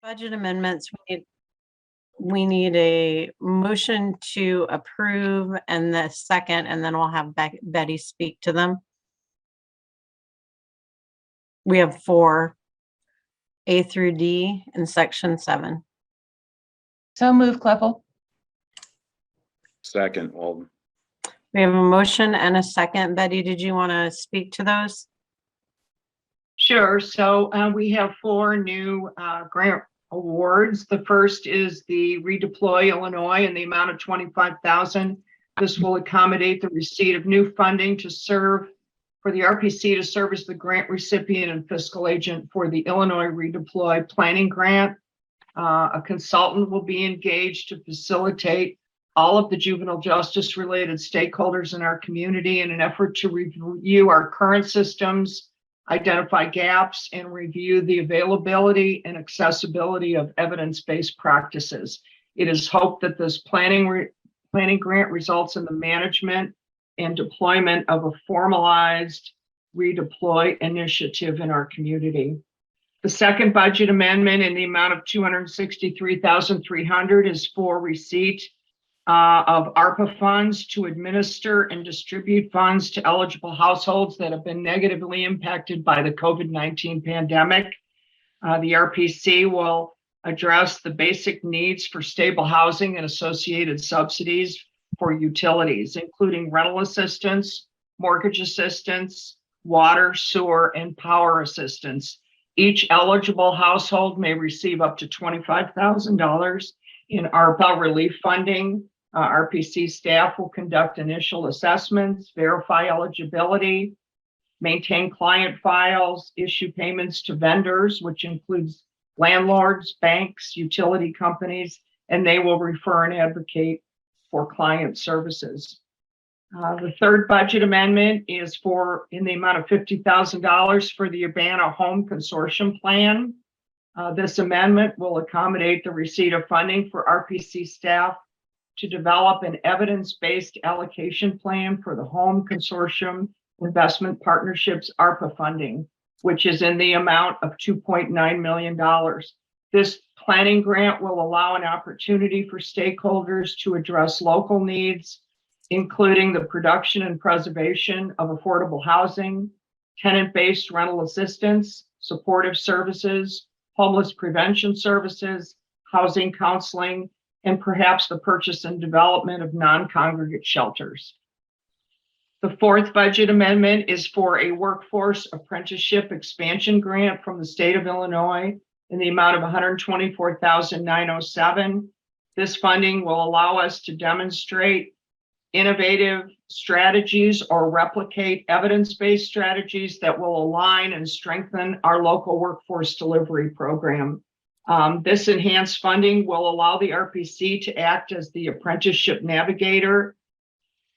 Budget amendments, we need a motion to approve and the second, and then we'll have Betty speak to them. We have 4, A through D in section 7. So move, Kleppel. Second, Walden. We have a motion and a second. Betty, did you want to speak to those? Sure. So we have 4 new grant awards. The first is the Redeploy Illinois in the amount of $25,000. This will accommodate the receipt of new funding to serve for the RPC to serve as the grant recipient and fiscal agent for the Illinois Redeploy Planning Grant. A consultant will be engaged to facilitate all of the juvenile justice related stakeholders in our community in an effort to review our current systems, identify gaps, and review the availability and accessibility of evidence-based practices. It is hoped that this planning grant results in the management and deployment of a formalized redeploy initiative in our community. The second budget amendment in the amount of $263,300 is for receipt of ARPA funds to administer and distribute funds to eligible households that have been negatively impacted by the COVID-19 pandemic. The RPC will address the basic needs for stable housing and associated subsidies for utilities, including rental assistance, mortgage assistance, water, sewer, and power assistance. Each eligible household may receive up to $25,000 in ARPA relief funding. RPC staff will conduct initial assessments, verify eligibility, maintain client files, issue payments to vendors, which includes landlords, banks, utility companies, and they will refer and advocate for client services. The third budget amendment is for in the amount of $50,000 for the Urbana Home Consortium Plan. This amendment will accommodate the receipt of funding for RPC staff to develop an evidence-based allocation plan for the Home Consortium Investment Partnerships ARPA funding, which is in the amount of $2.9 million. This planning grant will allow an opportunity for stakeholders to address local needs, including the production and preservation of affordable housing, tenant-based rental assistance, supportive services, homeless prevention services, housing counseling, and perhaps the purchase and development of non-congregate shelters. The fourth budget amendment is for a workforce apprenticeship expansion grant from the state of Illinois in the amount of $124,907. This funding will allow us to demonstrate innovative strategies or replicate evidence-based strategies that will align and strengthen our local workforce delivery program. This enhanced funding will allow the RPC to act as the apprenticeship navigator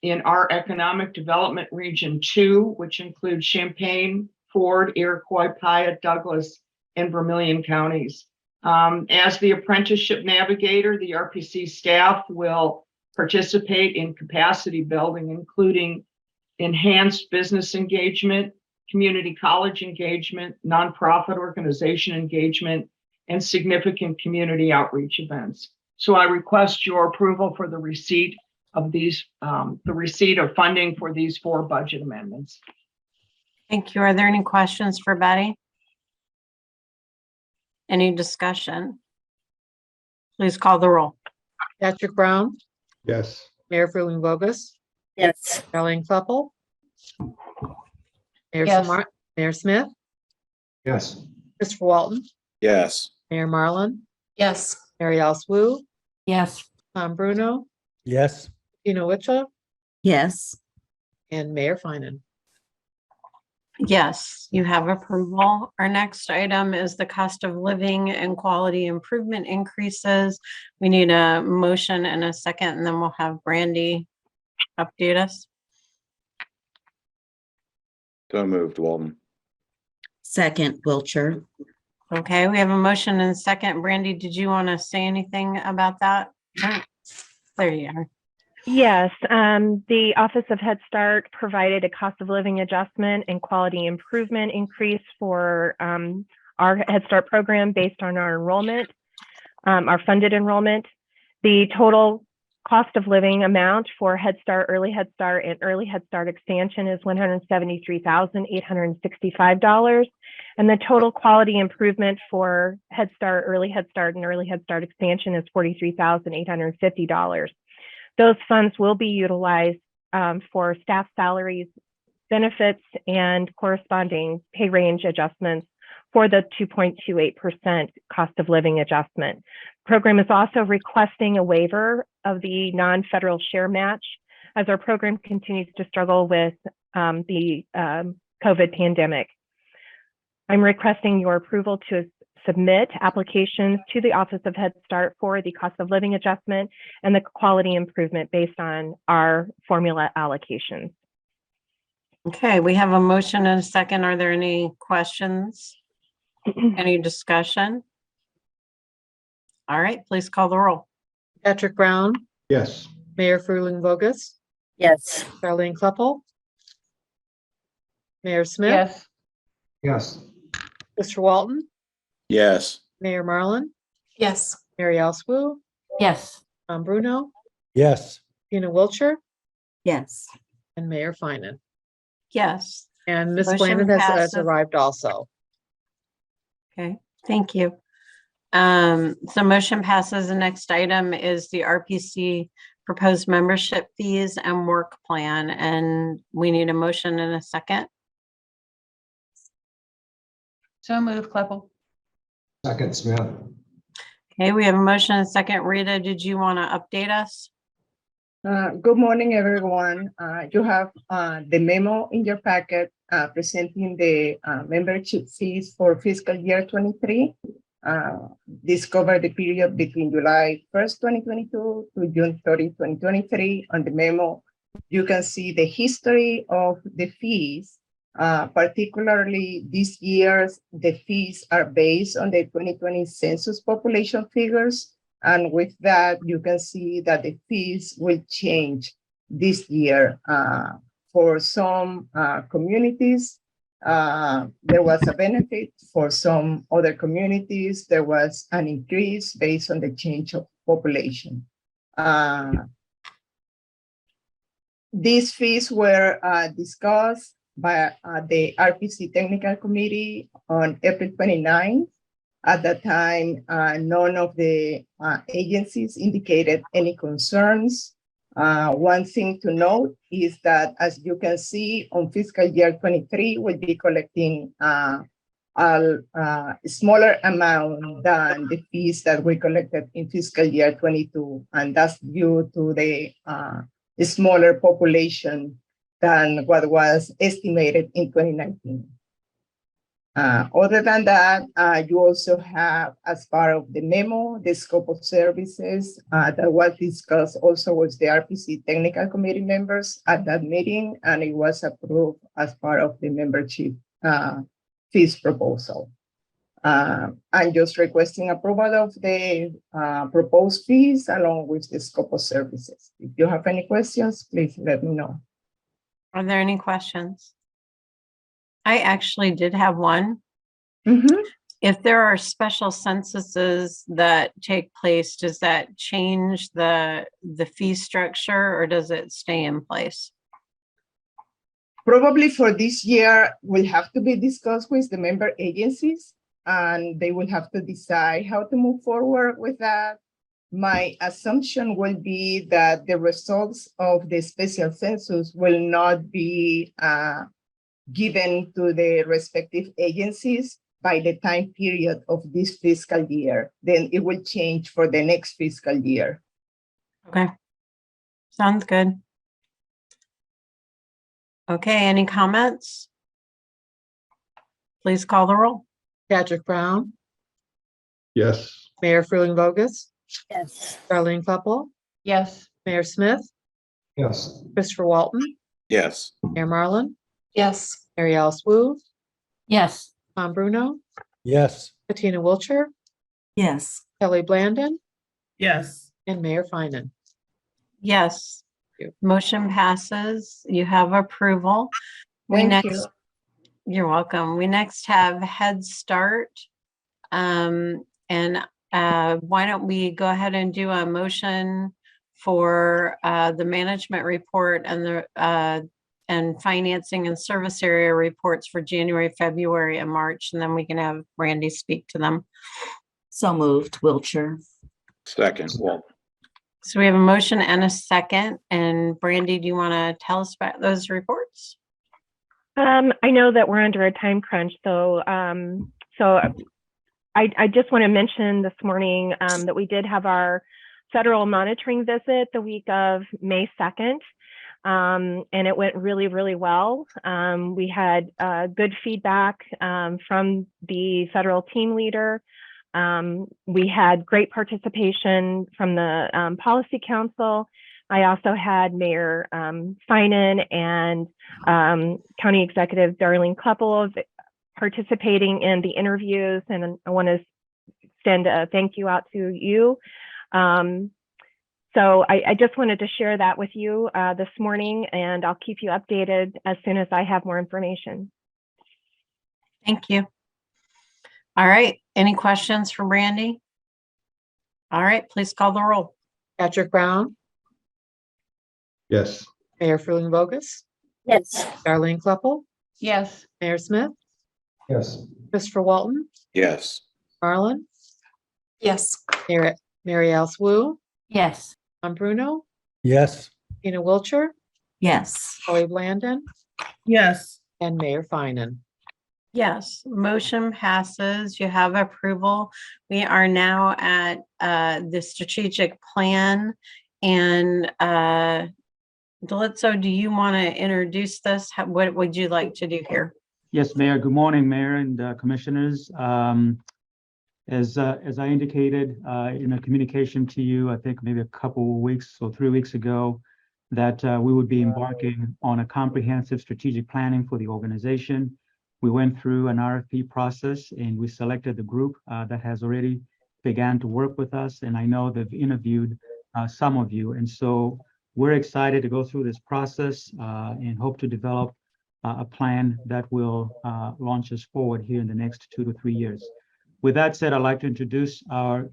in our economic development region 2, which includes Champaign, Ford, Iroquois, Piatt, Douglas, and Vermilion counties. As the apprenticeship navigator, the RPC staff will participate in capacity building, including enhanced business engagement, community college engagement, nonprofit organization engagement, and significant community outreach events. So I request your approval for the receipt of these, the receipt of funding for these 4 budget amendments. Thank you. Are there any questions for Betty? Any discussion? Please call the roll. Patrick Brown, Yes. Mayor Frühling Bogus, Yes. Darlene Kleppel, Mayor Yes. Mayor Smith, Yes. Christopher Walton, Yes. Mayor Marlin, Yes. Mary Alice Wu, Yes. Tom Bruno, Yes. Tina Witcher, Yes. and Mayor Finan. Yes, you have approval. Our next item is the cost of living and quality improvement increases. We need a motion and a second, and then we'll have Brandy update us. So moved, Walden. Second, Wiltshire. Okay, we have a motion and a second. Brandy, did you want to say anything about that? There you are. Yes, the Office of Head Start provided a cost of living adjustment and quality improvement increase for our Head Start program based on our enrollment. our funded enrollment. The total cost of living amount for Head Start, Early Head Start, and Early Head Start expansion is $173,865. And the total quality improvement for Head Start, Early Head Start, and Early Head Start expansion is $43,850. Those funds will be utilized for staff salaries, benefits, and corresponding pay range adjustments for the 2.28% cost of living adjustment. Program is also requesting a waiver of the non-federal share match as our program continues to struggle with the COVID pandemic. I'm requesting your approval to submit applications to the Office of Head Start for the cost of living adjustment and the quality improvement based on our formula allocations. Okay, we have a motion and a second. Are there any questions? Any discussion? All right, please call the roll. Patrick Brown, Yes. Mayor Frühling Vogus, Yes. Darlene Kleppel, Mayor Smith, Yes. Yes. Mr. Walton, Yes. Mayor Marlin, Yes. Mary Oswald, Yes. Tom Bruno, Yes. Tina Wilcher, Yes. and Mayor Finan. Yes. And Ms. Motion Flannan has passes. arrived also. Okay, thank you. So motion passes. The next item is the RPC proposed membership fees and work plan, and we need a motion and a second. So move, Kleppel. Second, Smith. Okay, we have a motion and a second. Rita, did you want to update us? Good morning, everyone. You have the memo in your packet presenting the membership fees for fiscal year 23. This covers the period between July 1st, 2022 to June 30, 2023. On the memo, you can see the history of the fees. Particularly this year's, the fees are based on the 2020 census population figures. And with that, you can see that the fees will change this year. For some communities, there was a benefit. For some other communities, there was an increase based on the change of population. These fees were discussed by the RPC Technical Committee on April 29th. At that time, none of the agencies indicated any concerns. One thing to note is that, as you can see, on fiscal year 23, we'll be collecting a smaller amount than the fees that we collected in fiscal year 22, and that's due to the smaller population than what was estimated in 2019. Other than that, you also have, as part of the memo, the scope of services that was discussed also with the RPC Technical Committee members at that meeting, and it was approved as part of the membership fees proposal. I'm just requesting approval of the proposed fees along with the scope of services. If you have any questions, please let me know. Are there any questions? I actually did have one. Mm-hmm. If there are special censuses that take place, does that change the fee structure or does it stay in place? Probably for this year will have to be discussed with the member agencies, and they will have to decide how to move forward with that. My assumption will be that the results of the special census will not be given to the respective agencies by the time period of this fiscal year. Then it will change for the next fiscal year. Okay, sounds good. Okay, any comments? Please call the roll. Patrick Brown, Yes. Mayor Frühling Vogus, Yes. Darlene Kleppel, Yes. Mayor Smith, Yes. Christopher Walton, Yes. Mayor Marlin, Yes. Mary Alice Wu, Yes. Tom Bruno, Yes. Tina Wilcher, Yes. Kelly Blandon, Yes. and Mayor Finan. Yes, Thank you. motion passes. You have approval. Thank you. You're welcome. We next have Head Start. And why don't we go ahead and do a motion for the management report and the and financing and service area reports for January, February, and March, and then we can have Randy speak to them. So moved, Wiltshire. Second, Walton. So we have a motion and a second. And Brandy, do you want to tell us about those reports? I know that we're under a time crunch, so I just want to mention this morning that we did have our federal monitoring visit the week of May 2nd, and it went really, really well. We had good feedback from the federal team leader. We had great participation from the Policy Council. I also had Mayor Finan and County Executive Darlene Kleppel participating in the interviews, and I want to send a thank you out to you. So I just wanted to share that with you this morning, and I'll keep you updated as soon as I have more information. Thank you. All right. Any questions for Brandy? All right, please call the roll. Patrick Brown, Yes. Mayor Frühling Bogus, Yes. Darlene Kleppel, Yes. Mayor Smith, Yes. Christopher Walton, Yes. Marlon, Yes. Mary Alice Wu, Yes. Tom Bruno, Yes. Tina Wiltshire, Yes. Holly Blandon, Yes. and Mayor Finan. Yes, motion passes. You have approval. We are now at the strategic plan. And Delitzo, do you want to introduce this? What would you like to do here? Yes, Mayor. Good morning, Mayor and Commissioners. As I indicated in a communication to you, I think maybe a couple of weeks or 3 weeks ago, that we would be embarking on a comprehensive strategic planning for the organization. We went through an RFP process and we selected the group that has already began to work with us. And I know they've interviewed some of you. And so we're excited to go through this process and hope to develop a plan that will launch us forward here in the next 2 to 3 years. With that said, I'd like to introduce our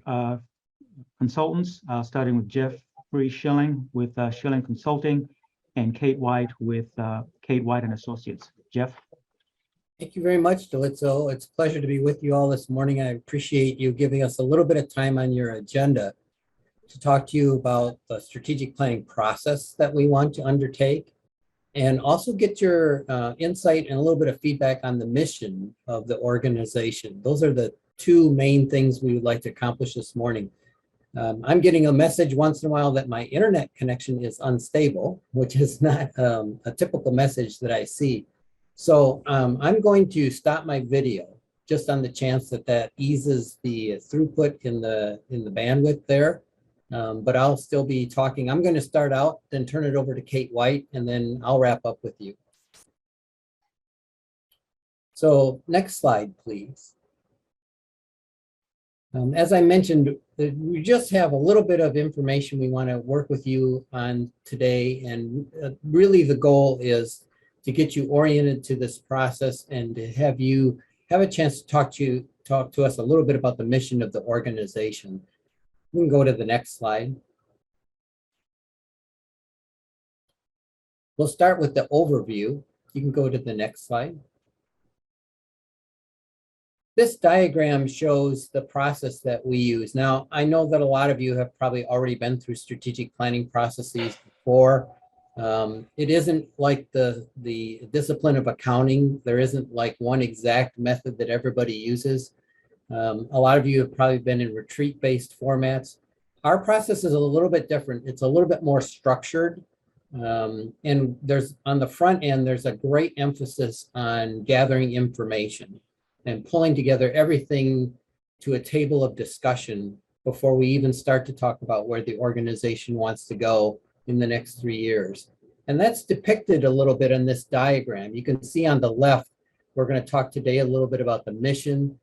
consultants, starting with Jeffrey Schilling with Schilling Consulting and Kate White with Kate White and Associates. Jeff? Thank you very much, Delitzo. It's a pleasure to be with you all this morning. I appreciate you giving us a little bit of time on your agenda to talk to you about the strategic planning process that we want to undertake, and also get your insight and a little bit of feedback on the mission of the organization. Those are the two main things we would like to accomplish this morning. I'm getting a message once in a while that my internet connection is unstable, which is not a typical message that I see. So I'm going to stop my video just on the chance that that eases the throughput in the bandwidth there. But I'll still be talking. I'm going to start out, then turn it over to Kate White, and then I'll wrap up with you. So next slide, please. As I mentioned, we just have a little bit of information we want to work with you on today. And really the goal is to get you oriented to this process and to have you have a chance to talk to us a little bit about the mission of the organization. We can go to the next slide. We'll start with the overview. You can go to the next slide. This diagram shows the process that we use. Now, I know that a lot of you have probably already been through strategic planning processes before. It isn't like the discipline of accounting. There isn't like one exact method that everybody uses. A lot of you have probably been in retreat-based formats. Our process is a little bit different. It's a little bit more structured. And there's on the front end, there's a great emphasis on gathering information and pulling together everything to a table of discussion before we even start to talk about where the organization wants to go in the next 3 years. And that's depicted a little bit in this diagram. You can see on the left, we're going to talk today a little bit about the mission.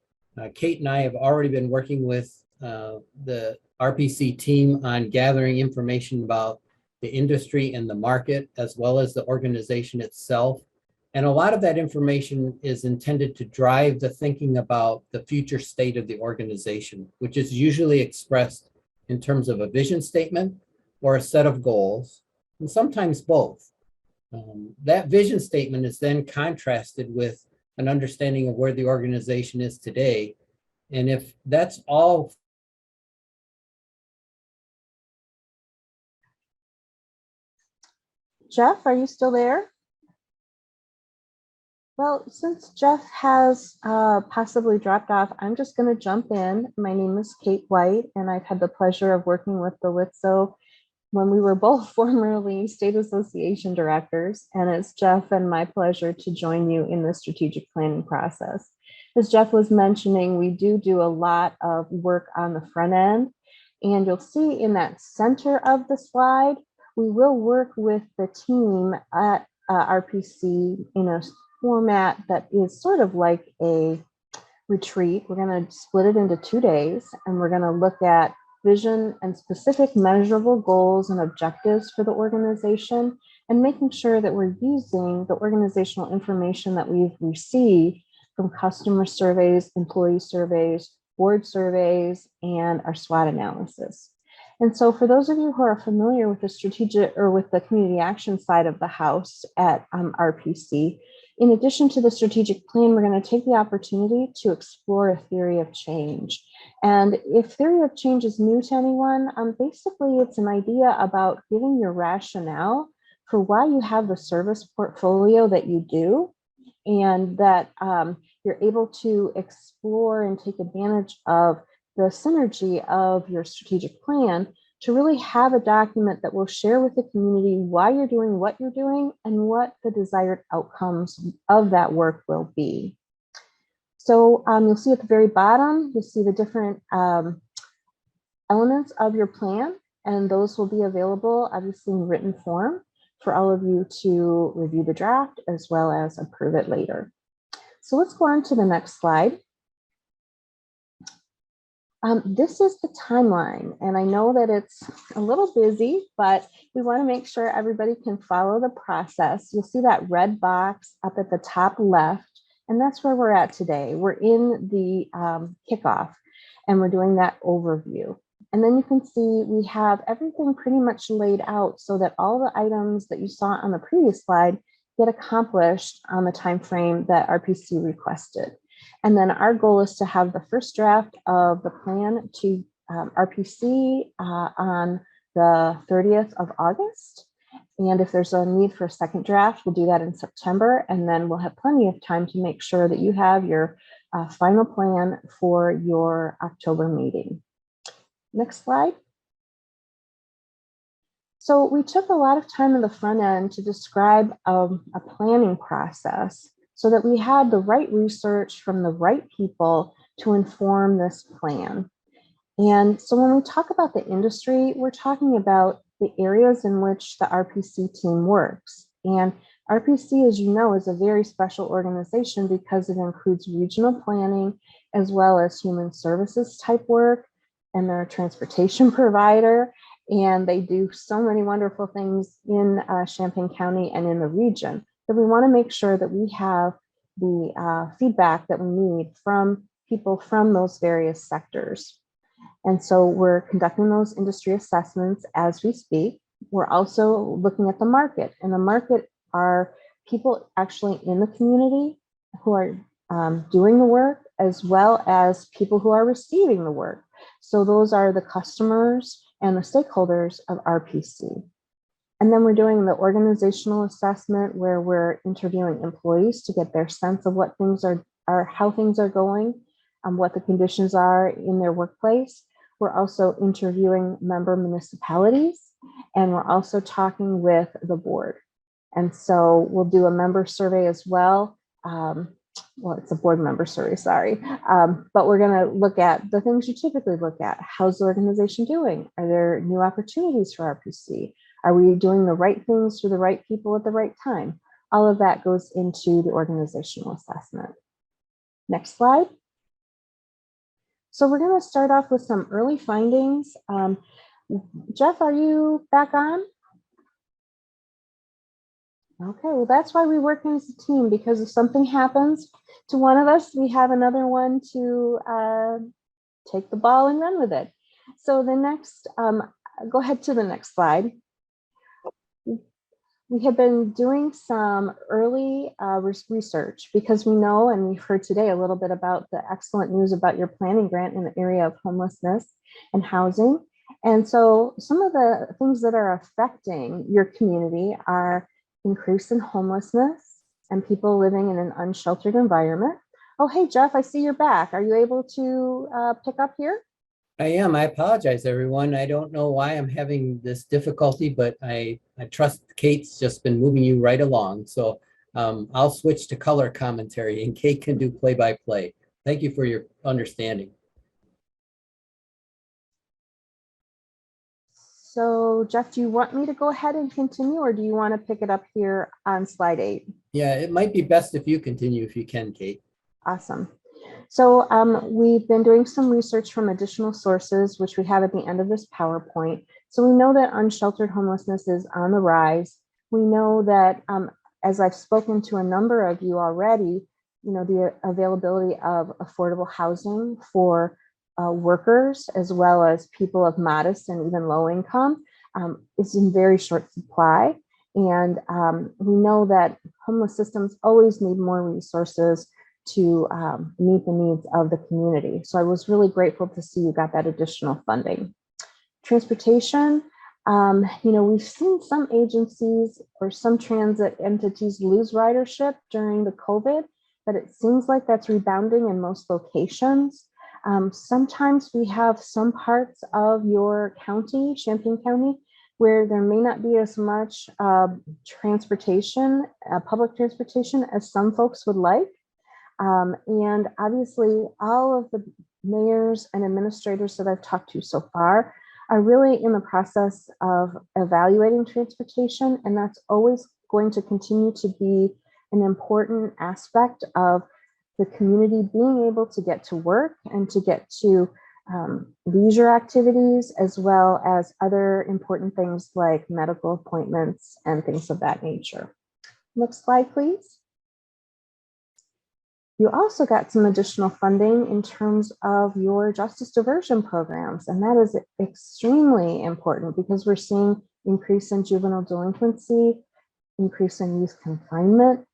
Kate and I have already been working with the RPC team on gathering information about the industry and the market, as well as the organization itself. And a lot of that information is intended to drive the thinking about the future state of the organization, which is usually expressed in terms of a vision statement or a set of goals, and sometimes both. That vision statement is then contrasted with an understanding of where the organization is today. And if that's all Jeff, are you still there? Well, since Jeff has possibly dropped off, I'm just going to jump in. My name is Kate White, and I've had the pleasure of working with the WITSO when we were both formerly state association directors. And it's Jeff and my pleasure to join you in the strategic planning process. As Jeff was mentioning, we do a lot of work on the front end. And you'll see in that center of the slide, we will work with the team at RPC in a format that is sort of like a retreat. We're going to split it into 2 days, and we're going to look at vision and specific measurable goals and objectives for the organization, and making sure that we're using the organizational information that we've received from customer surveys, employee surveys, board surveys, and our SWOT analysis. And so for those of you who are familiar with the strategic or with the community action side of the house at RPC, in addition to the strategic plan, we're going to take the opportunity to explore a theory of change. And if theory of change is new to anyone, basically it's an idea about giving your rationale for why you have the service portfolio that you do, and that you're able to explore and take advantage of the synergy of your strategic plan to really have a document that will share with the community why you're doing what you're doing and what the desired outcomes of that work will be. So you'll see at the very bottom, you'll see the different elements of your plan, and those will be available obviously in written form for all of you to review the draft as well as approve it later. So let's go on to the next slide. This is the timeline, and I know that it's a little busy, but we want to make sure everybody can follow the process. You'll see that red box up at the top left, and that's where we're at today. We're in the kickoff, and we're doing that overview. And then you can see we have everything pretty much laid out so that all the items that you saw on the previous slide get accomplished on the time frame that RPC requested. And then our goal is to have the first draft of the plan to RPC on the 30th of August. And if there's a need for a second draft, we'll do that in September. And then we'll have plenty of time to make sure that you have your final plan for your October meeting. Next slide. So we took a lot of time in the front end to describe a planning process so that we had the right research from the right people to inform this plan. And so when we talk about the industry, we're talking about the areas in which the RPC team works. And RPC, as you know, is a very special organization because it includes regional planning as well as human services type work, and they're a transportation provider, and they do so many wonderful things in Champaign County and in the region that we want to make sure that we have the feedback that we need from people from those various sectors. And so we're conducting those industry assessments as we speak. We're also looking at the market, and the market are people actually in the community who are doing the work, as well as people who are receiving the work. So those are the customers and the stakeholders of RPC. And then we're doing the organizational assessment where we're interviewing employees to get their sense of what things are how things are going, what the conditions are in their workplace. We're also interviewing member municipalities, and we're also talking with the board. And so we'll do a member survey as well. Well, it's a board member survey, sorry. But we're going to look at the things you typically look at. How's the organization doing? Are there new opportunities for RPC? Are we doing the right things for the right people at the right time? All of that goes into the organizational assessment. Next slide. So we're going to start off with some early findings. Jeff, are you back on? Okay, well, that's why we work as a team, because if something happens to one of us, we have another one to take the ball and run with it. So the next, go ahead to the next slide. We have been doing some early research because we know, and we've heard today a little bit about the excellent news about your planning grant in the area of homelessness and housing. And so some of the things that are affecting your community are increase in homelessness and people living in an unsheltered environment. Oh, hey, Jeff, I see you're back. Are you able to pick up here? I am. I apologize, everyone. I don't know why I'm having this difficulty, but I trust Kate's just been moving you right along. So I'll switch to color commentary and Kate can do play-by-play. Thank you for your understanding. So Jeff, do you want me to go ahead and continue, or do you want to pick it up here on slide 8? Yeah, it might be best if you continue if you can, Kate. Awesome. So we've been doing some research from additional sources, which we have at the end of this PowerPoint. So we know that unsheltered homelessness is on the rise. We know that, as I've spoken to a number of you already, you know, the availability of affordable housing for workers, as well as people of modest and even low income, is in very short supply. And we know that homeless systems always need more resources to meet the needs of the community. So I was really grateful to see you got that additional funding. Transportation, you know, we've seen some agencies or some transit entities lose ridership during the COVID, but it seems like that's rebounding in most locations. Sometimes we have some parts of your county, Champaign County, where there may not be as much transportation, public transportation as some folks would like. And obviously all of the mayors and administrators that I've talked to so far are really in the process of evaluating transportation, and that's always going to continue to be an important aspect of the community being able to get to work and to get to leisure activities, as well as other important things like medical appointments and things of that nature. Next slide, please. You also got some additional funding in terms of your justice diversion programs, and that is extremely important because we're seeing increase in juvenile delinquency, increase in youth confinement.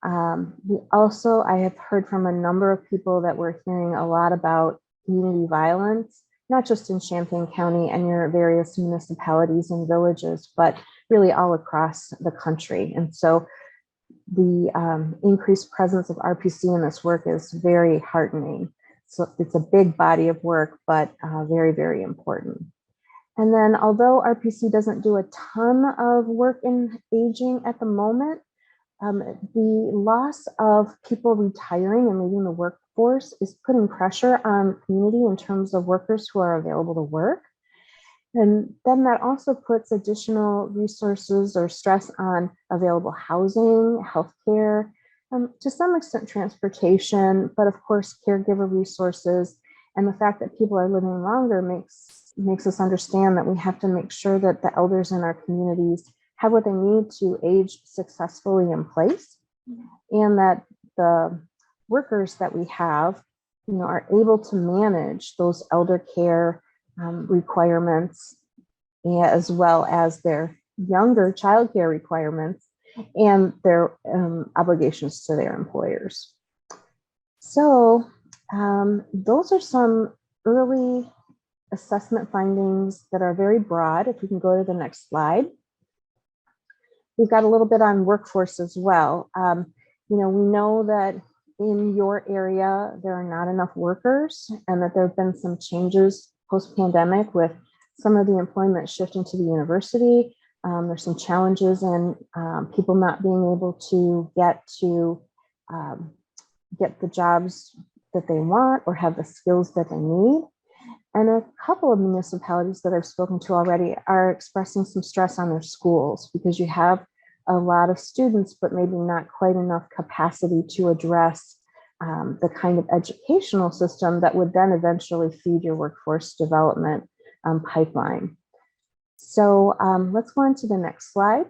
I have heard from a number of people that we're hearing a lot about community violence, not just in Champaign County and your various municipalities and villages, but really all across the country. And so the increased presence of RPC in this work is very heartening. So it's a big body of work, but very, very important. And then although RPC doesn't do a ton of work in aging at the moment, the loss of people retiring and leaving the workforce is putting pressure on community in terms of workers who are available to work. And then that also puts additional resources or stress on available housing, healthcare, to some extent transportation, but of course caregiver resources. And the fact that people are living longer makes us understand that we have to make sure that the elders in our communities have what they need to age successfully in place, and that the workers that we have, you know, are able to manage those elder care requirements, as well as their younger childcare requirements and their obligations to their employers. So those are some early assessment findings that are very broad. If we can go to the next slide. We've got a little bit on workforce as well. You know, we know that in your area, there are not enough workers, and that there have been some changes post-pandemic with some of the employment shifting to the university. There's some challenges in people not being able to get the jobs that they want or have the skills that they need. And a couple of municipalities that I've spoken to already are expressing some stress on their schools because you have a lot of students, but maybe not quite enough capacity to address the kind of educational system that would then eventually feed your workforce development pipeline. So let's go on to the next slide.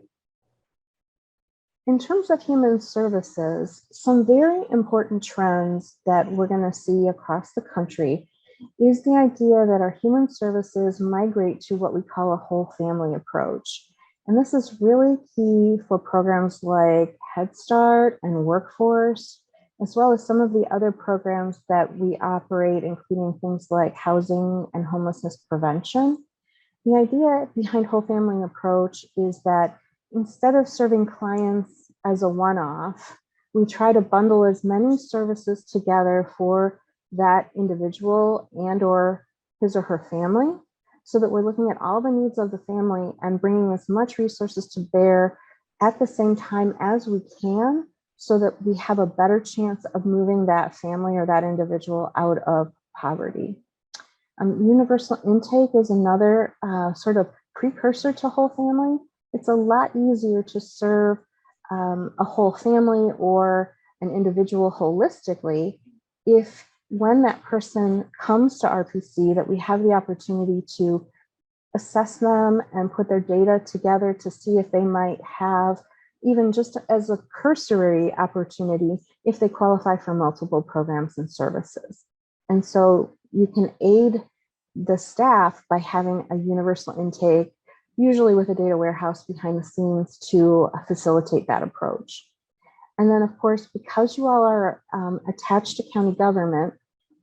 In terms of human services, some very important trends that we're going to see across the country is the idea that our human services migrate to what we call a whole family approach. And this is really key for programs like Head Start and Workforce, as well as some of the other programs that we operate, including things like housing and homelessness prevention. The idea behind whole family approach is that instead of serving clients as a one-off, we try to bundle as many services together for that individual and or his or her family, so that we're looking at all the needs of the family and bringing as much resources to bear at the same time as we can, so that we have a better chance of moving that family or that individual out of poverty. Universal intake is another sort of precursor to whole family. It's a lot easier to serve a whole family or an individual holistically if when that person comes to RPC that we have the opportunity to assess them and put their data together to see if they might have, even just as a cursory opportunity, if they qualify for multiple programs and services. And so you can aid the staff by having a universal intake, usually with a data warehouse behind the scenes to facilitate that approach. And then, of course, because you all are attached to county government,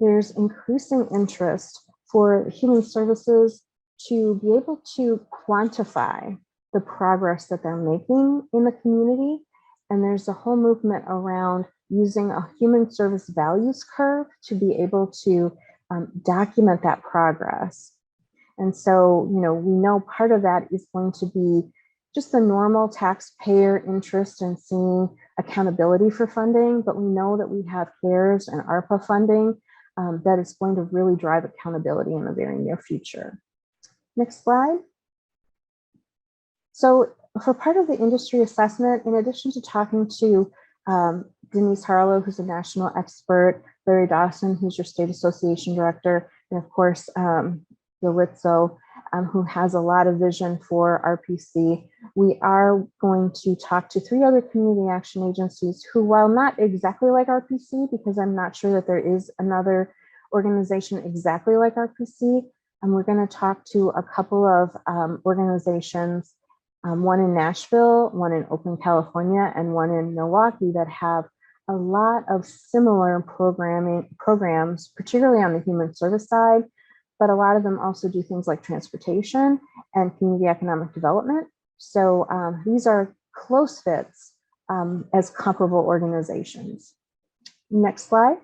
there's increasing interest for human services to be able to quantify the progress that they're making in the community. And there's a whole movement around using a human service values curve to be able to document that progress. And so, we know part of that is going to be just the normal taxpayer interest in seeing accountability for funding, but we know that we have CARES and ARPA funding that is going to really drive accountability in the very near future. Next slide. So for part of the industry assessment, in addition to talking to Denise Harlow, who's a national expert, Larry Dawson, who's your state association director, and of course, Yalitzo, who has a lot of vision for RPC, we are going to talk to 3 other community action agencies who, while not exactly like RPC, because I'm not sure that there is another organization exactly like RPC, and we're going to talk to a couple of organizations, one in Nashville, one in Oakland, California, and one in Milwaukee that have a lot of similar programs, particularly on the human service side, but a lot of them also do things like transportation and community economic development. So these are close fits as comparable organizations. Next slide.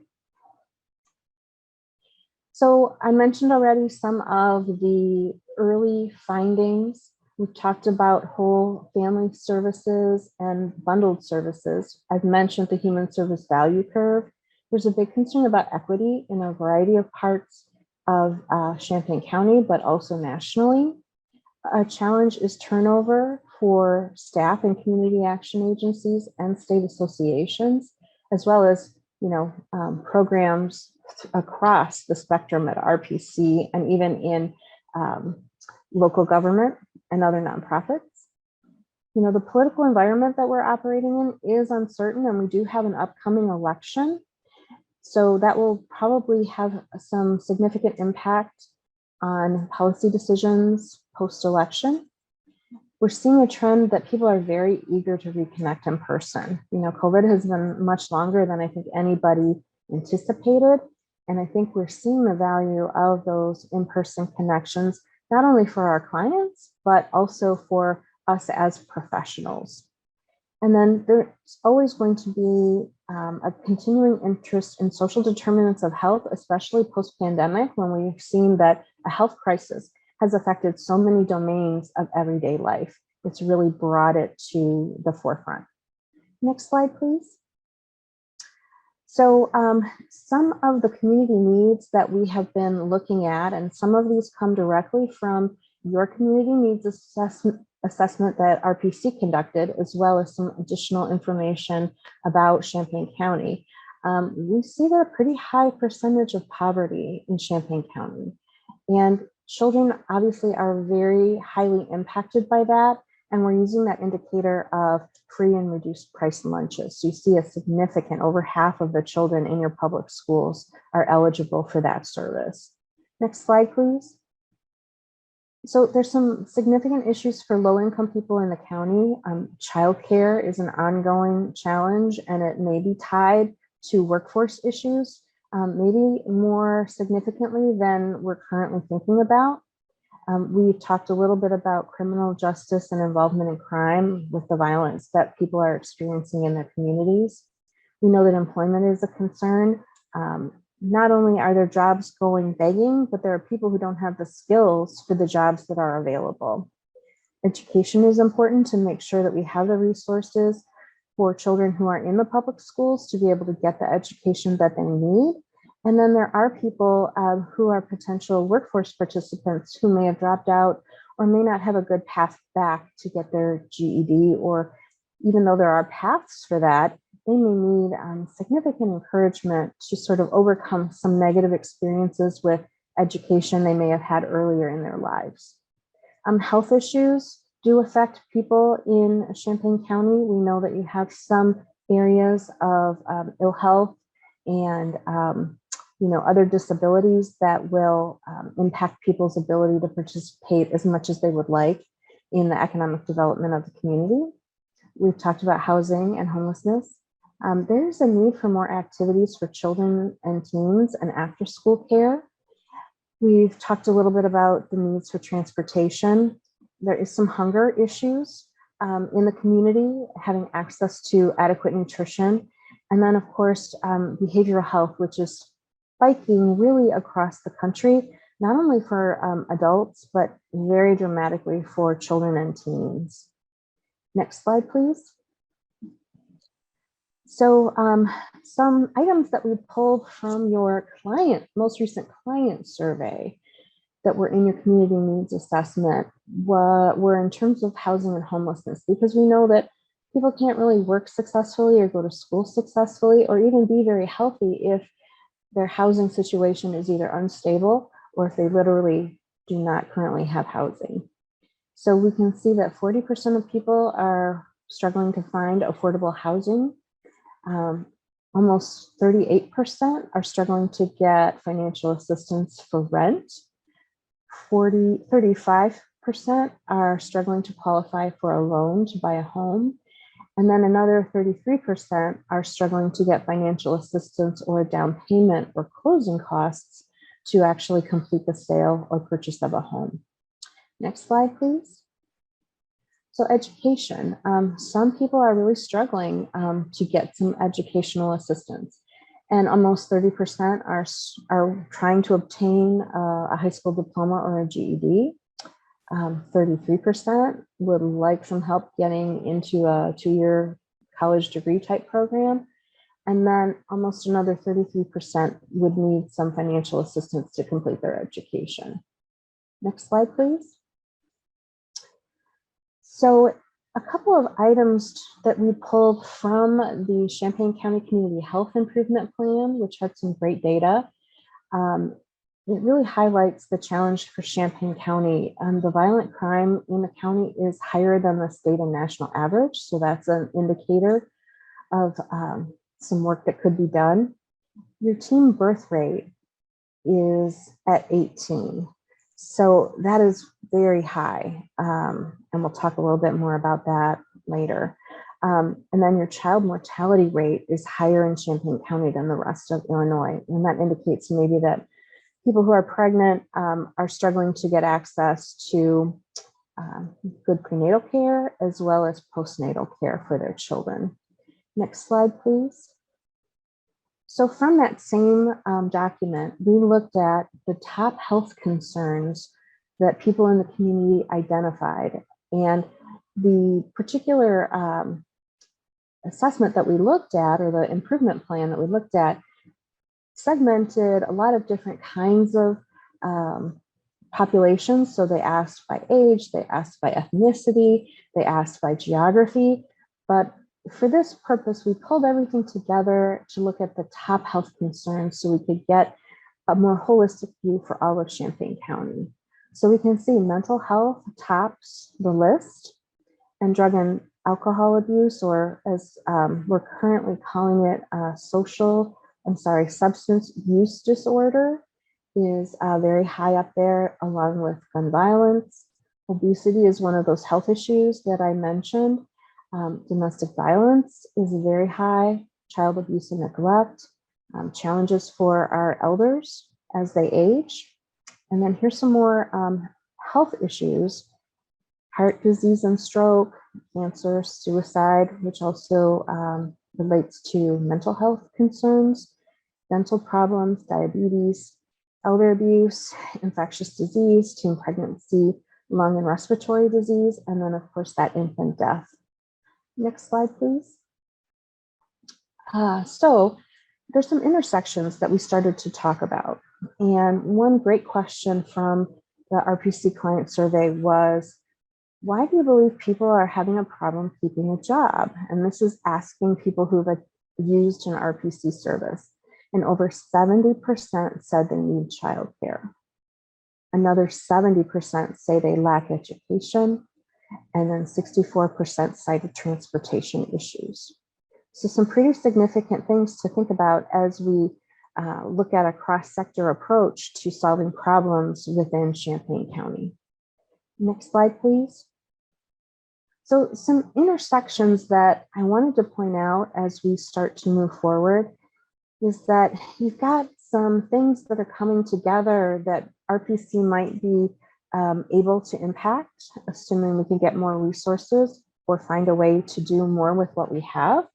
So I mentioned already some of the early findings. We've talked about whole family services and bundled services. I've mentioned the human service value curve. There's a big concern about equity in a variety of parts of Champaign County, but also nationally. A challenge is turnover for staff and community action agencies and state associations, as well as programs across the spectrum at RPC and even in local government and other nonprofits. The political environment that we're operating in is uncertain, and we do have an upcoming election. So that will probably have some significant impact on policy decisions post-election. We're seeing a trend that people are very eager to reconnect in person. COVID has been much longer than I think anybody anticipated. And I think we're seeing the value of those in-person connections, not only for our clients, but also for us as professionals. And then there's always going to be a continuing interest in social determinants of health, especially post-pandemic, when we've seen that a health crisis has affected so many domains of everyday life. It's really brought it to the forefront. Next slide, please. So some of the community needs that we have been looking at, and some of these come directly from your community needs assessment that RPC conducted, as well as some additional information about Champaign County. We see that a pretty high percentage of poverty in Champaign County, and children obviously are very highly impacted by that. And we're using that indicator of free and reduced price lunches. So you see a significant, over half of the children in your public schools are eligible for that service. Next slide, please. So there's some significant issues for low-income people in the county. Childcare is an ongoing challenge, and it may be tied to workforce issues, maybe more significantly than we're currently thinking about. We've talked a little bit about criminal justice and involvement in crime with the violence that people are experiencing in their communities. We know that employment is a concern. Not only are there jobs going begging, but there are people who don't have the skills for the jobs that are available. Education is important to make sure that we have the resources for children who are in the public schools to be able to get the education that they need. And then there are people who are potential workforce participants who may have dropped out or may not have a good path back to get their GED, or even though there are paths for that, they may need significant encouragement to sort of overcome some negative experiences with education they may have had earlier in their lives. Health issues do affect people in Champaign County. We know that you have some areas of ill health and other disabilities that will impact people's ability to participate as much as they would like in the economic development of the community. We've talked about housing and homelessness. There's a need for more activities for children and teens and after school care. We've talked a little bit about the needs for transportation. There is some hunger issues in the community, having access to adequate nutrition. And then of course, behavioral health, which is spiking really across the country, not only for adults, but very dramatically for children and teens. Next slide, please. So some items that we pulled from your most recent client survey that were in your community needs assessment were in terms of housing and homelessness, because we know that people can't really work successfully or go to school successfully or even be very healthy if their housing situation is either unstable or if they literally do not currently have housing. So we can see that 40% of people are struggling to find affordable housing. Almost 38% are struggling to get financial assistance for rent. 35% are struggling to qualify for a loan to buy a home. And then another 33% are struggling to get financial assistance or a down payment or closing costs to actually complete the sale or purchase of a home. Next slide, please. So education, some people are really struggling to get some educational assistance, and almost 30% are trying to obtain a high school diploma or a GED. 33% would like some help getting into a 2-year college degree type program. And then almost another 33% would need some financial assistance to complete their education. Next slide, please. So a couple of items that we pulled from the Champaign County Community Health Improvement Plan, which had some great data. It really highlights the challenge for Champaign County. The violent crime in the county is higher than the state and national average. So that's an indicator of some work that could be done. Your teen birth rate is at 18. So that is very high. And we'll talk a little bit more about that later. And then your child mortality rate is higher in Champaign County than the rest of Illinois. And that indicates maybe that people who are pregnant are struggling to get access to good prenatal care as well as postnatal care for their children. Next slide, please. So from that same document, we looked at the top health concerns that people in the community identified. And the particular assessment that we looked at, or the improvement plan that we looked at, segmented a lot of different kinds of populations. So they asked by age, they asked by ethnicity, they asked by geography. But for this purpose, we pulled everything together to look at the top health concerns so we could get a more holistic view for all of Champaign County. So we can see mental health tops the list. and drug and alcohol abuse, or as we're currently calling it, substance use disorder, is very high up there, along with gun violence. Obesity is one of those health issues that I mentioned. Domestic violence is very high, child abuse and neglect, challenges for our elders as they age. And then here's some more health issues: heart disease and stroke, cancer, suicide, which also relates to mental health concerns, dental problems, diabetes, elder abuse, infectious disease, teen pregnancy, lung and respiratory disease, and then of course that infant death. Next slide, please. So there's some intersections that we started to talk about. And one great question from the RPC client survey was, why do you believe people are having a problem keeping a job? And this is asking people who've used an RPC service. And over 70% said they need childcare. Another 70% say they lack education. And then 64% cited transportation issues. So some pretty significant things to think about as we look at a cross-sector approach to solving problems within Champaign County. Next slide, please. So some intersections that I wanted to point out as we start to move forward is that you've got some things that are coming together that RPC might be able to impact, assuming we can get more resources or find a way to do more with what we have.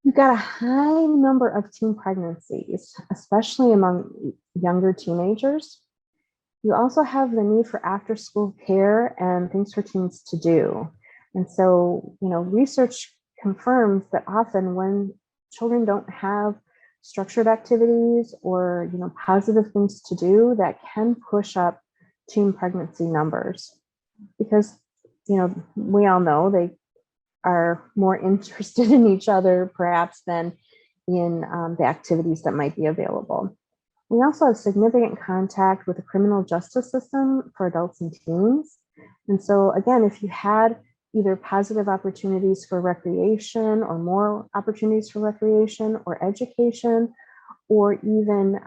You've got a high number of teen pregnancies, especially among younger teenagers. You also have the need for after-school care and things for teens to do. And so, research confirms that often when children don't have structured activities or, positive things to do, that can push up teen pregnancy numbers, because, we all know they are more interested in each other perhaps than in the activities that might be available. We also have significant contact with the criminal justice system for adults and teens. And so again, if you had either positive opportunities for recreation or more opportunities for recreation or education, or even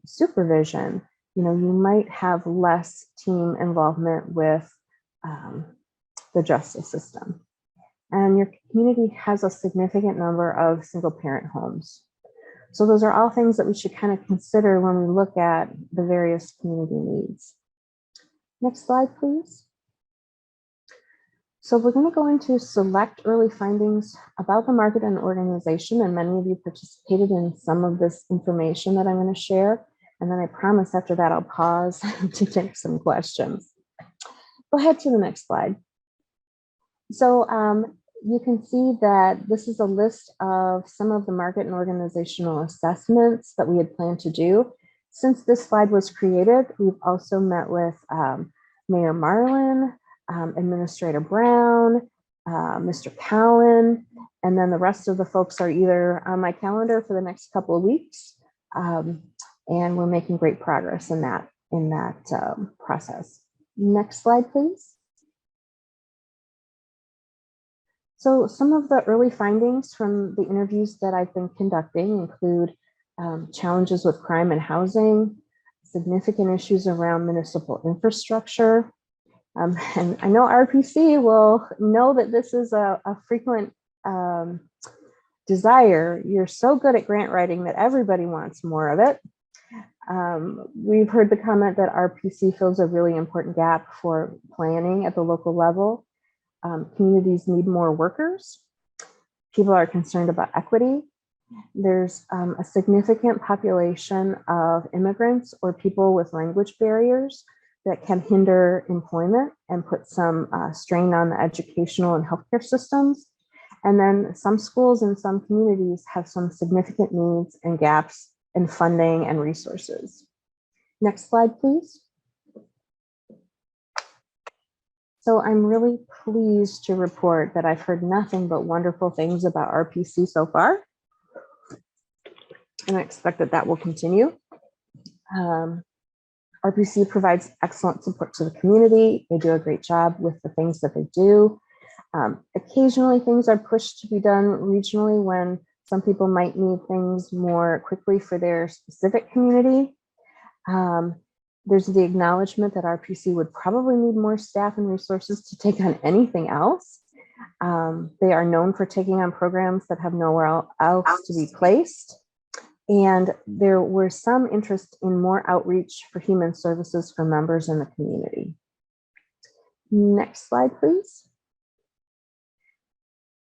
supervision, you might have less teen involvement with the justice system. And your community has a significant number of single parent homes. So those are all things that we should kind of consider when we look at the various community needs. Next slide, please. So we're going to go into select early findings about the market and organization, and many of you participated in some of this information that I'm going to share. And then I promise after that I'll pause to take some questions. Go ahead to the next slide. So you can see that this is a list of some of the market and organizational assessments that we had planned to do. Since this slide was created, we've also met with Mayor Marlin, Administrator Brown, Mr. Cowan, and then the rest of the folks are either on my calendar for the next couple of weeks, and we're making great progress in that process. Next slide, please. So some of the early findings from the interviews that I've been conducting include challenges with crime and housing, significant issues around municipal infrastructure. And I know RPC will know that this is a frequent desire. You're so good at grant writing that everybody wants more of it. We've heard the comment that RPC fills a really important gap for planning at the local level. Communities need more workers. People are concerned about equity. There's a significant population of immigrants or people with language barriers that can hinder employment and put some strain on the educational and healthcare systems. And then some schools in some communities have some significant needs and gaps in funding and resources. Next slide, please. So I'm really pleased to report that I've heard nothing but wonderful things about RPC so far. And I expect that that will continue. RPC provides excellent support to the community. They do a great job with the things that they do. Occasionally, things are pushed to be done regionally when some people might need things more quickly for their specific community. There's the acknowledgement that RPC would probably need more staff and resources to take on anything else. They are known for taking on programs that have nowhere else to be placed. And there were some interest in more outreach for human services for members in the community. Next slide, please.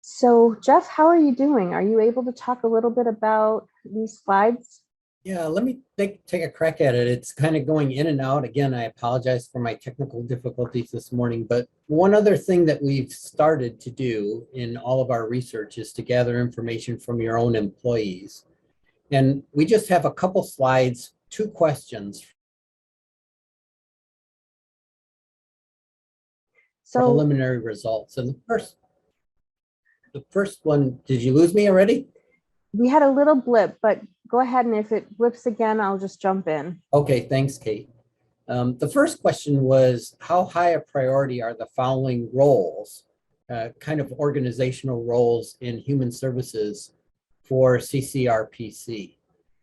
So Jeff, how are you doing? Are you able to talk a little bit about these slides? Yeah, let me take a crack at it. It's kind of going in and out. Again, I apologize for my technical difficulties this morning, but one other thing that we've started to do in all of our research is to gather information from your own employees. And we just have a couple slides, 2 questions. So Preliminary results. And the first one, did you lose me already? we had a little blip, but go ahead, and if it blips again, I'll just jump in. Okay, thanks, Kate. The first question was, how high a priority are the following roles, kind of organizational roles in human services for CCRPC?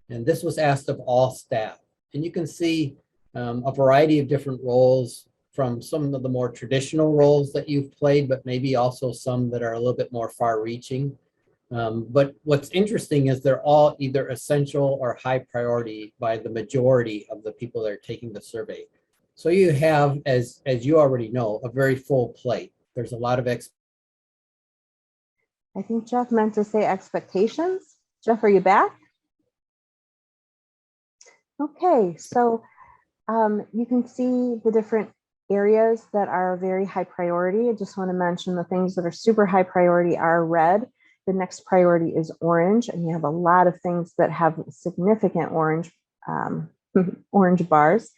And this was asked of all staff. And you can see a variety of different roles, from some of the more traditional roles that you've played, but maybe also some that are a little bit more far-reaching. But what's interesting is they're all either essential or high priority by the majority of the people that are taking the survey. So you have, as you already know, a very full plate. There's a lot of I think Jeff meant to say expectations. Jeff, are you back? Okay, so you can see the different areas that are very high priority. I just want to mention the things that are super high priority are red. The next priority is orange, and you have a lot of things that have significant orange orange bars.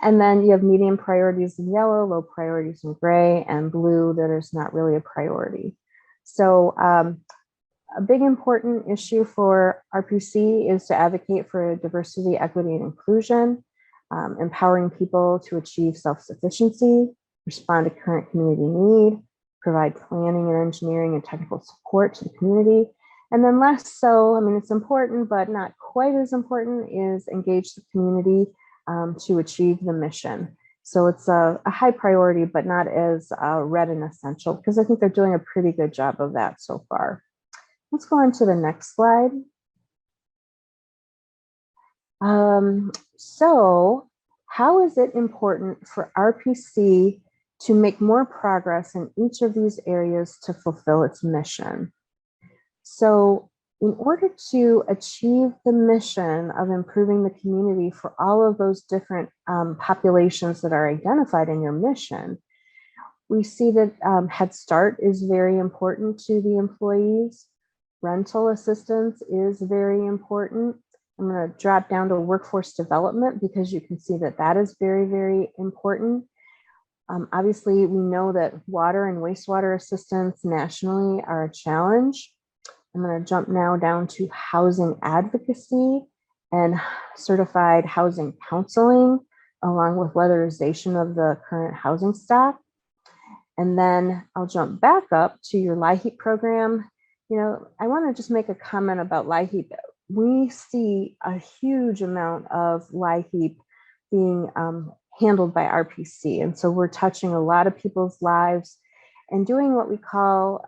And then you have medium priorities in yellow, low priorities in gray, and blue that is not really a priority. So a big important issue for RPC is to advocate for diversity, equity, and inclusion, empowering people to achieve self-sufficiency, respond to current community need, provide planning and engineering and technical support to the community. And then less so, I mean, it's important, but not quite as important, is engage the community to achieve the mission. So it's a high priority, but not as red and essential, because I think they're doing a pretty good job of that so far. Let's go on to the next slide. So how is it important for RPC to make more progress in each of these areas to fulfill its mission? So in order to achieve the mission of improving the community for all of those different populations that are identified in your mission, we see that Head Start is very important to the employees. Rental assistance is very important. I'm going to drop down to workforce development because you can see that that is very, very important. Obviously, we know that water and wastewater assistance nationally are a challenge. I'm going to jump now down to housing advocacy and certified housing counseling, along with weatherization of the current housing stock. And then I'll jump back up to your LIHEAP program. You know, I want to just make a comment about LIHEAP. We see a huge amount of LIHEAP being handled by RPC. And so we're touching a lot of people's lives and doing what we call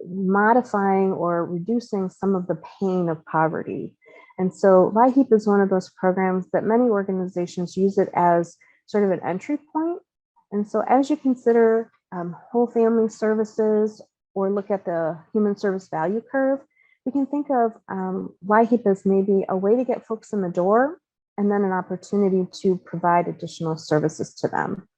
modifying or reducing some of the pain of poverty. And so LIHEAP is one of those programs that many organizations use it as sort of an entry point. And so as you consider whole family services or look at the human service value curve, we can think of LIHEAP as maybe a way to get folks in the door and then an opportunity to provide additional services to them.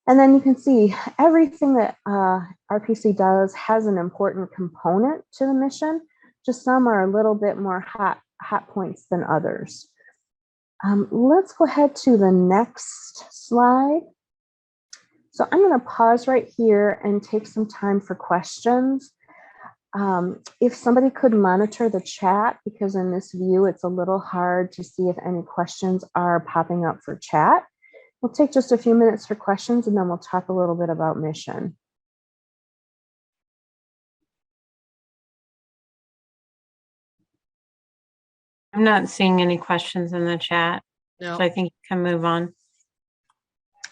And then you can see everything that RPC does has an important component to the mission. Just some are a little bit more hot points than others. Let's go ahead to the next slide. So I'm going to pause right here and take some time for questions. If somebody could monitor the chat, because in this view, it's a little hard to see if any questions are popping up for chat. We'll take just a few minutes for questions and then we'll talk a little bit about mission. I'm not seeing any questions in the chat, No. so I think you can move on.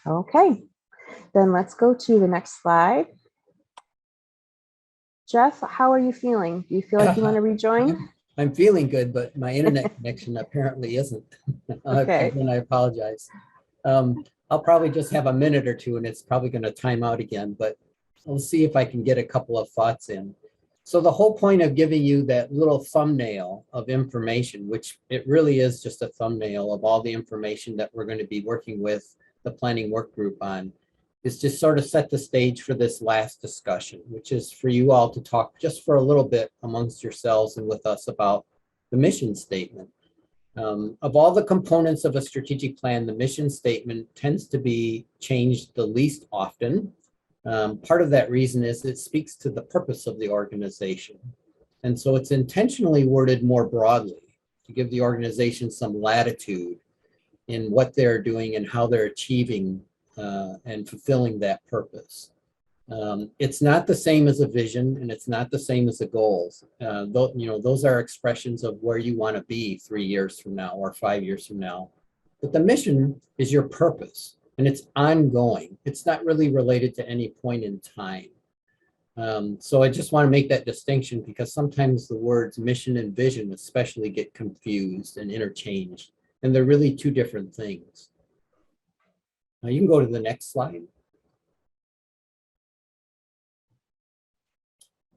Okay, then let's go to the next slide. Jeff, how are you feeling? Do you feel like you want to rejoin? I'm feeling good, but my internet connection apparently isn't. Okay. And I apologize. I'll probably just have a minute or two and it's probably going to time out again, but we'll see if I can get a couple of thoughts in. So the whole point of giving you that little thumbnail of information, which it really is just a thumbnail of all the information that we're going to be working with the planning work group on, is just sort of set the stage for this last discussion, which is for you all to talk just for a little bit amongst yourselves and with us about the mission statement. Of all the components of a strategic plan, the mission statement tends to be changed the least often. Part of that reason is it speaks to the purpose of the organization. And so it's intentionally worded more broadly to give the organization some latitude in what they're doing and how they're achieving and fulfilling that purpose. It's not the same as a vision and it's not the same as the goals. Those are expressions of where you want to be 3 years from now or 5 years from now. But the mission is your purpose and it's ongoing. It's not really related to any point in time. So I just want to make that distinction because sometimes the words mission and vision especially get confused and interchanged, and they're really two different things. Now you can go to the next slide.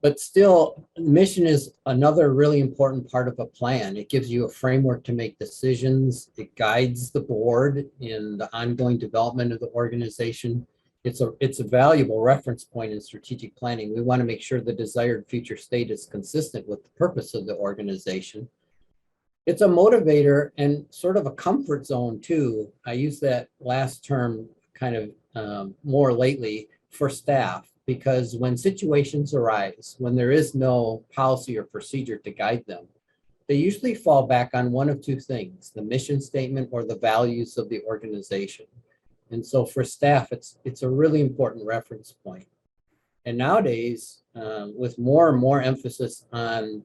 But still, mission is another really important part of a plan. It gives you a framework to make decisions. It guides the board in the ongoing development of the organization. It's a valuable reference point in strategic planning. We want to make sure the desired future state is consistent with the purpose of the organization. It's a motivator and sort of a comfort zone too. I use that last term kind of more lately for staff. Because when situations arise, when there is no policy or procedure to guide them, they usually fall back on one of two things, the mission statement or the values of the organization. And so for staff, it's a really important reference point. And nowadays, with more and more emphasis on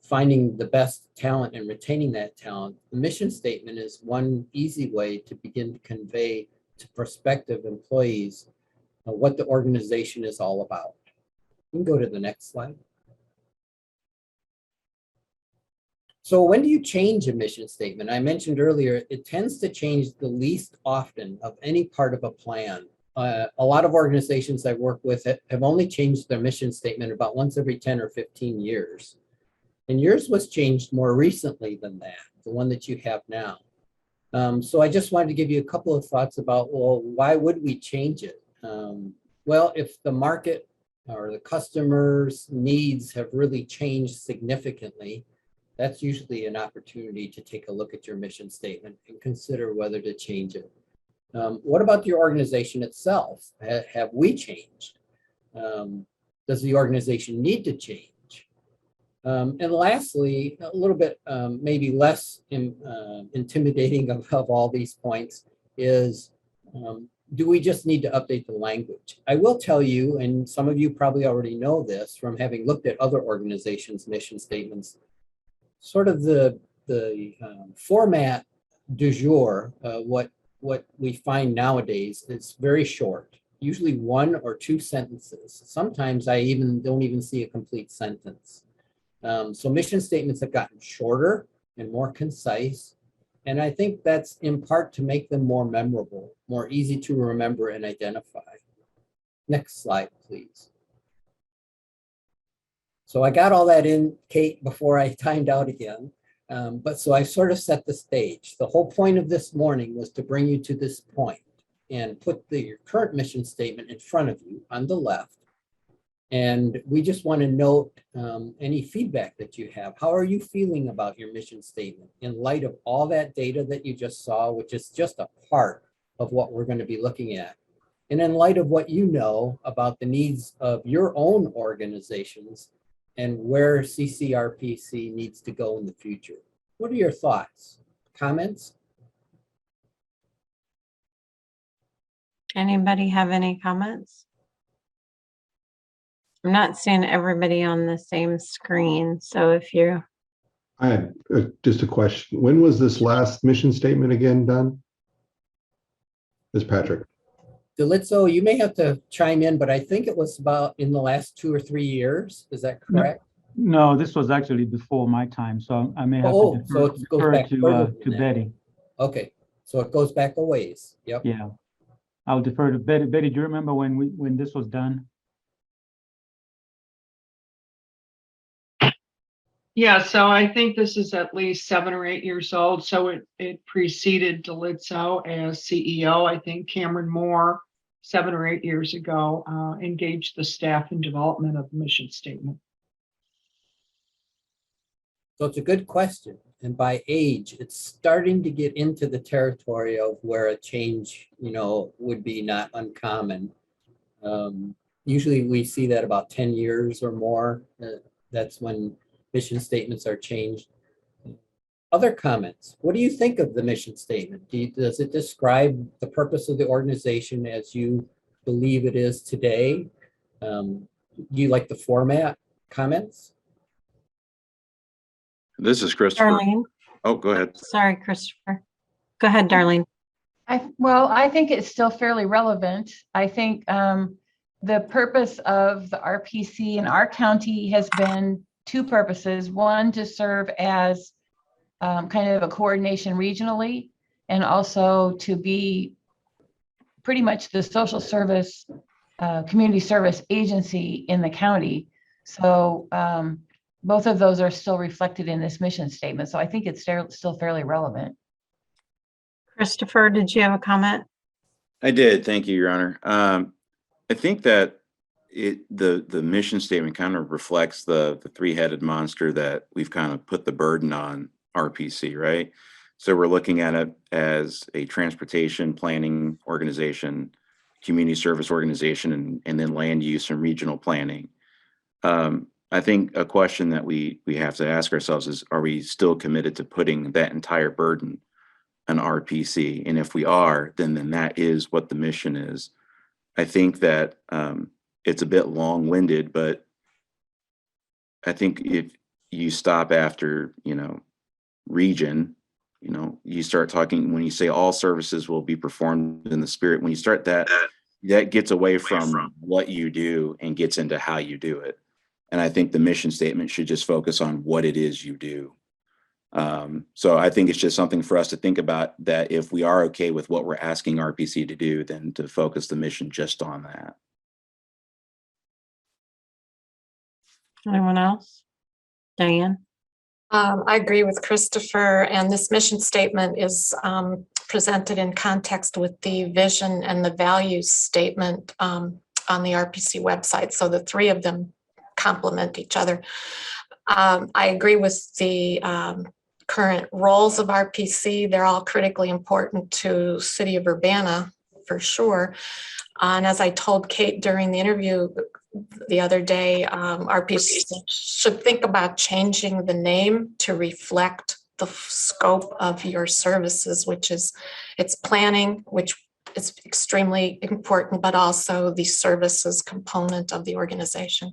finding the best talent and retaining that talent, the mission statement is one easy way to begin to convey to prospective employees what the organization is all about. You can go to the next slide. So when do you change a mission statement? I mentioned earlier, it tends to change the least often of any part of a plan. A lot of organizations I work with have only changed their mission statement about once every 10 or 15 years. And yours was changed more recently than that, the one that you have now. So I just wanted to give you a couple of thoughts about, well, why would we change it? Well, if the market or the customer's needs have really changed significantly, that's usually an opportunity to take a look at your mission statement and consider whether to change it. What about your organization itself? Have we changed? Does the organization need to change? And lastly, a little bit maybe less intimidating of all these points is, do we just need to update the language? I will tell you, and some of you probably already know this from having looked at other organizations' mission statements, sort of the format du jour, what we find nowadays is very short, usually 1 or 2 sentences. Sometimes I don't even see a complete sentence. So mission statements have gotten shorter and more concise. And I think that's in part to make them more memorable, more easy to remember and identify. Next slide, please. So I got all that in, Kate, before I timed out again. But so I sort of set the stage. The whole point of this morning was to bring you to this point and put your current mission statement in front of you on the left. And we just want to note any feedback that you have. How are you feeling about your mission statement in light of all that data that you just saw, which is just a part of what we're going to be looking at? And in light of what you know about the needs of your own organizations and where CCRPC needs to go in the future. What are your thoughts, comments? Anybody have any comments? I'm not seeing everybody on the same screen, so if you I had just a question. When was this last mission statement again done? This Patrick. Delitzo, you may have to chime in, but I think it was about in the last 2 or 3 years. Is that correct? No, this was actually before my time, so I may have Oh, to so it goes back further than to that. Betty. Okay, so it goes back a ways. Yep. Yeah. I'll defer to Betty. Betty, do you remember when this was done? Yeah, so I think this is at least 7 or 8 years old. So it preceded Delitzo as CEO. I think Cameron Moore, 7 or 8 years ago, engaged the staff in development of the mission statement. So it's a good question. And by age, it's starting to get into the territory of where a change, would be not uncommon. Usually we see that about 10 years or more. That's when mission statements are changed. Other comments? What do you think of the mission statement? Does it describe the purpose of the organization as you believe it is today? Do you like the format? Comments? This is Christopher. Darlene. Oh, go ahead. Sorry, Christopher. Go ahead, Darlene. I think it's still fairly relevant. I think the purpose of the RPC in our county has been 2 purposes. One, to serve as kind of a coordination regionally, and also to be pretty much the social service, community service agency in the county. So both of those are still reflected in this mission statement. So I think it's still fairly relevant. Christopher, did you have a comment? I did. Thank you, Your Honor. I think that the mission statement kind of reflects the 3-headed monster that we've kind of put the burden on RPC, right? So we're looking at it as a transportation planning organization, community service organization, and then land use and regional planning. I think a question that we have to ask ourselves is, are we still committed to putting that entire burden on RPC? And if we are, then that is what the mission is. I think that it's a bit long-winded, but I think if you stop after, region, you start talking, when you say all services will be performed in the spirit, when you start that gets away from what you do and gets into how you do it. And I think the mission statement should just focus on what it is you do. So I think it's just something for us to think about, that if we are okay with what we're asking RPC to do, then to focus the mission just on that. Anyone else? Diane? I agree with Christopher, and this mission statement is presented in context with the vision and the values statement on the RPC website. So the 3 of them complement each other. I agree with the current roles of RPC. They're all critically important to City of Urbana, for sure. And as I told Kate during the interview the other day, RPC should think about changing the name to reflect the scope of your services, which is it's planning, which is extremely important, but also the services component of the organization.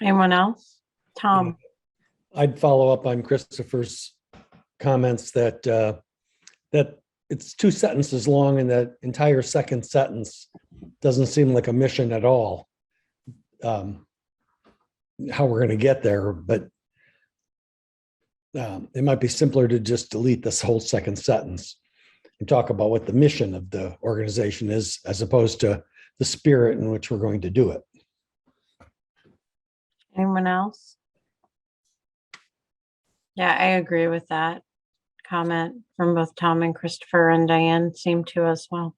Anyone else? Tom? I'd follow up on Christopher's comments that that it's 2 sentences long, and that entire second sentence doesn't seem like a mission at all. How we're going to get there, but it might be simpler to just delete this whole second sentence and talk about what the mission of the organization is, as opposed to the spirit in which we're going to do it. Anyone else? Yeah, I agree with that comment from both Tom and Christopher, and Diane seemed to as well.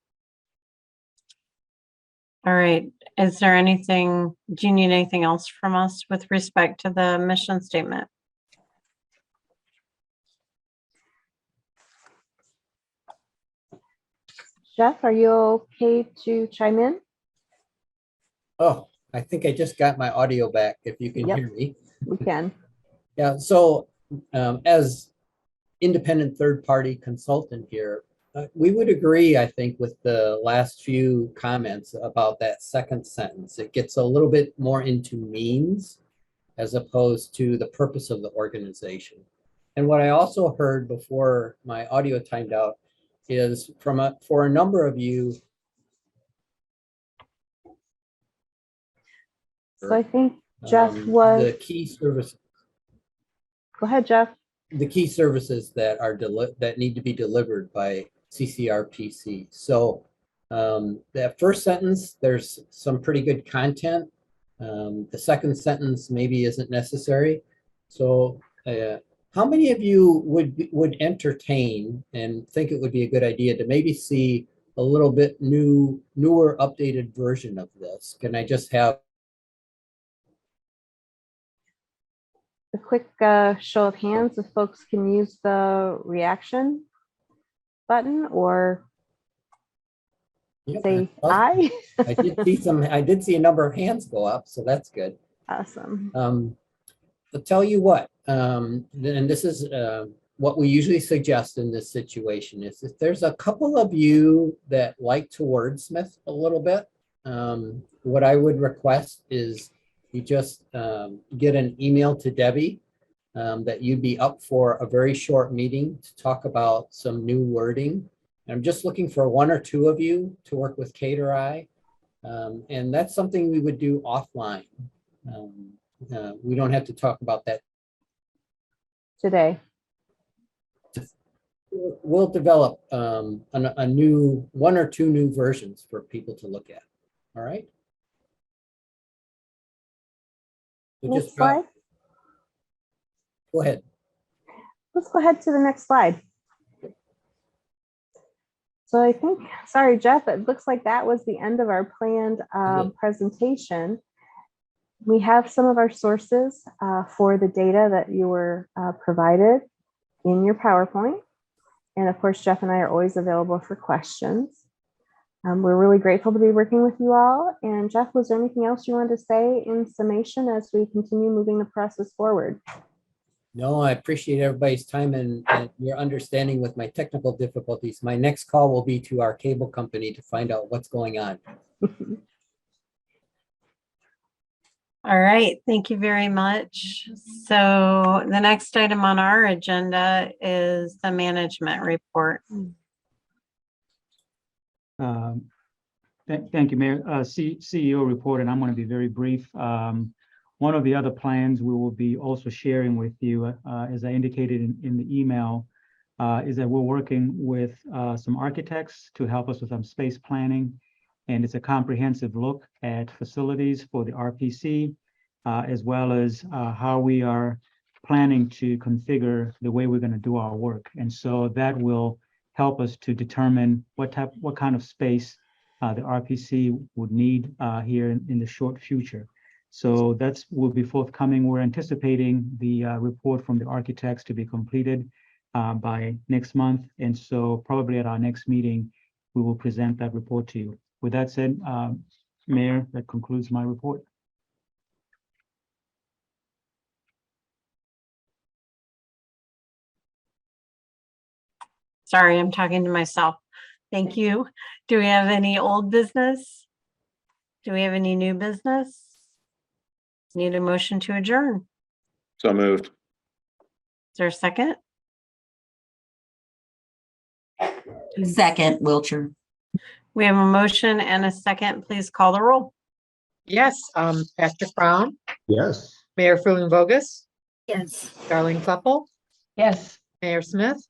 All right. Is there anything, do you need anything else from us with respect to the mission statement? Jeff, are you okay to chime in? Oh, I think I just got my audio back, if you can Yep. hear me. We can. Yeah, so as independent third-party consultant here, we would agree, I think, with the last few comments about that second sentence. It gets a little bit more into means as opposed to the purpose of the organization. And what I also heard before my audio timed out is for a number of you. So I think Jeff the was, key service, go ahead, Jeff. the key services that are that need to be delivered by CCRPC. So that first sentence, there's some pretty good content. The second sentence maybe isn't necessary. So how many of you would entertain and think it would be a good idea to maybe see a little bit newer, updated version of this? Can I just have A quick show of hands if folks can use the reaction button or say aye. I did see a number of hands go up, so that's good. Awesome. I'll tell you what, and this is what we usually suggest in this situation is if there's a couple of you that like to wordsmith a little bit, what I would request is you just get an email to Debbie that you'd be up for a very short meeting to talk about some new wording. I'm just looking for one or two of you to work with Kate or I. And that's something we would do offline. We don't have to talk about that today. We'll develop a new one or two new versions for people to look at. All right. So Next slide. Go ahead. Let's go ahead to the next slide. So I think, sorry, Jeff, it looks like that was the end of our planned presentation. We have some of our sources for the data that you were provided in your PowerPoint. And of course, Jeff and I are always available for questions. We're really grateful to be working with you all. And Jeff, was there anything else you wanted to say in summation as we continue moving the process forward? No, I appreciate everybody's time and your understanding with my technical difficulties. My next call will be to our cable company to find out what's going on. All right, thank you very much. So the next item on our agenda is the management report. Thank you, Mayor. CEO report, and I'm going to be very brief. One of the other plans we will be also sharing with you, as I indicated in the email, is that we're working with some architects to help us with some space planning. And it's a comprehensive look at facilities for the RPC, as well as how we are planning to configure the way we're going to do our work. And so that will help us to determine what kind of space the RPC would need here in the short future. So will be forthcoming. We're anticipating the report from the architects to be completed by next month. And so probably at our next meeting, we will present that report to you. With that said, Mayor, that concludes my report. Sorry, I'm talking to myself. Thank you. Do we have any old business? Do we have any new business? Need a motion to adjourn. So moved. Is there a second? Second, Wiltshire. We have a motion and a second. Please call the roll. Yes, Patrick Brown, Yes. Mayor Fruleng-Vogus, Yes. Darlene Kleppel, Yes. Mayor Smith,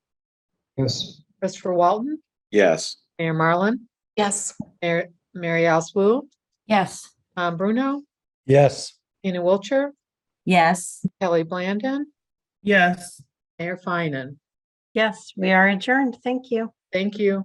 Yes. Christopher Walton, Yes. Mayor Marlin, Yes. Mary Alice Wu, Yes. Tom Bruno, Yes. Tina Wiltshire, Yes. Kelly Blandon, Yes. Mayor Finan. Yes, we are adjourned. Thank you. Thank you.